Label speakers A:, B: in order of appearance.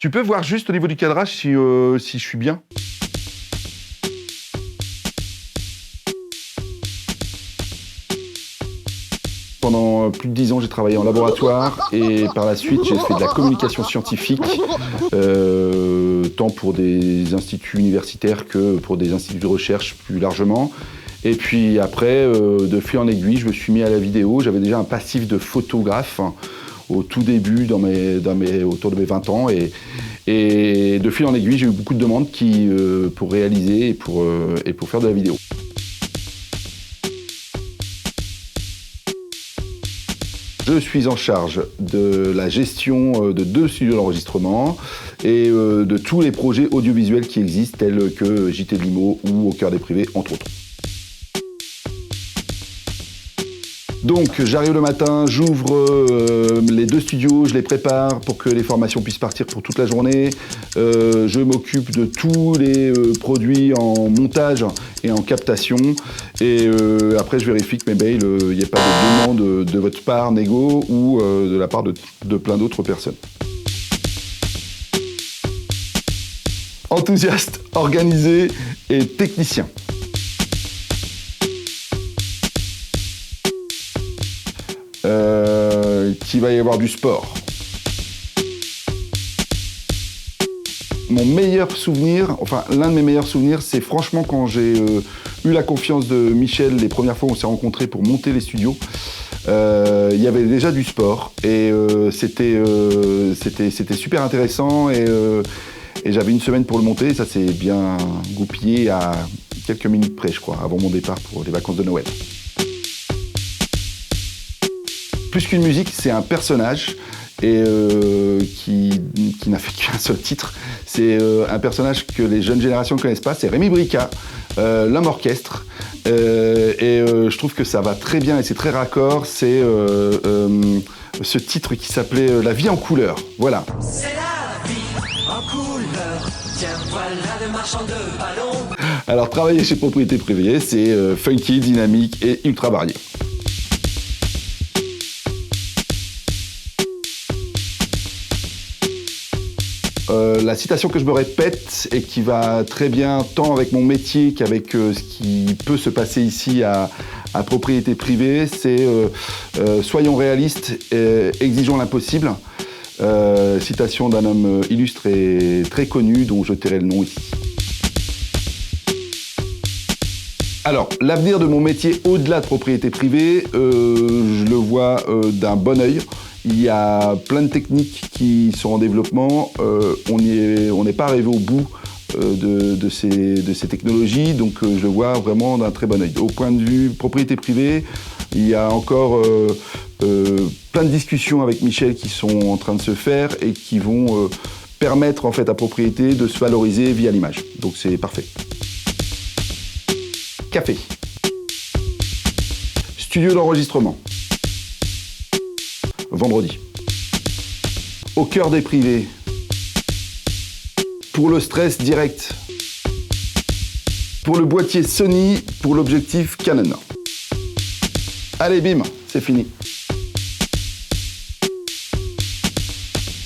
A: Tu peux voir juste au niveau du cadrage si je suis bien? Pendant plus de 10 ans, j'ai travaillé en laboratoire et par la suite, j'ai fait de la communication scientifique, tant pour des instituts universitaires que pour des instituts de recherche plus largement. Et puis après, de fil en aiguille, je me suis mis à la vidéo. J'avais déjà un passif de photographe au tout début, autour de mes 20 ans. Et de fil en aiguille, j'ai eu beaucoup de demandes pour réaliser et pour faire de la vidéo. Je suis en charge de la gestion de 2 studios d'enregistrement et de tous les projets audiovisuels qui existent, tels que JT de Limo ou Au cœur des privés, entre autres. Donc j'arrive le matin, j'ouvre les 2 studios, je les prépare pour que les formations puissent partir pour toute la journée. Je m'occupe de tous les produits en montage et en captation. Et après je vérifie que mes mails, il n'y a pas de demande de votre part, négo, ou de la part de plein d'autres personnes. Enthousiaste, organisé et technicien. Qu'il va y avoir du sport. Mon meilleur souvenir, enfin l'un de mes meilleurs souvenirs, c'est franchement quand j'ai eu la confiance de Michel les premières fois où on s'est rencontrés pour monter les studios. Il y avait déjà du sport et c'était super intéressant et j'avais une semaine pour le monter et ça s'est bien goupillé à quelques minutes près, je crois, avant mon départ pour les vacances de Noël. Plus qu'une musique, c'est un personnage et qui n'a fait qu'un seul titre. C'est un personnage que les jeunes générations ne connaissent pas, c'est Rémi Brica, l'homme orchestre. Je trouve que ça va très bien et c'est très raccord. C'est ce titre qui s'appelait La vie en couleur. Voilà.
B: C'est la vie en couleur, tiens voilà le marchand de ballons.
A: Alors travailler chez Propriété Privée, c'est funky, dynamique et ultra varié. La citation que je me répète et qui va très bien tant avec mon métier qu'avec ce qui peut se passer ici à Propriété Privée, c'est soyons réalistes, exigeons l'impossible. Citation d'un homme illustre et très connu dont je tairai le nom ici. Alors, l'avenir de mon métier au-delà de Propriété Privée, je le vois d'un bon œil. Il y a plein de techniques qui sont en développement. On n'est pas arrivé au bout de ces technologies, donc je le vois vraiment d'un très bon œil. Au point de vue propriété privée, il y a encore plein de discussions avec Michel qui sont en train de se faire et qui vont permettre en fait à propriété de se valoriser via l'image. Donc c'est parfait. Café. Studio d'enregistrement. Vendredi. Au cœur des privés. Pour le stress direct. Pour le boîtier Sony, pour l'objectif Canon. Allez, bim, c'est fini.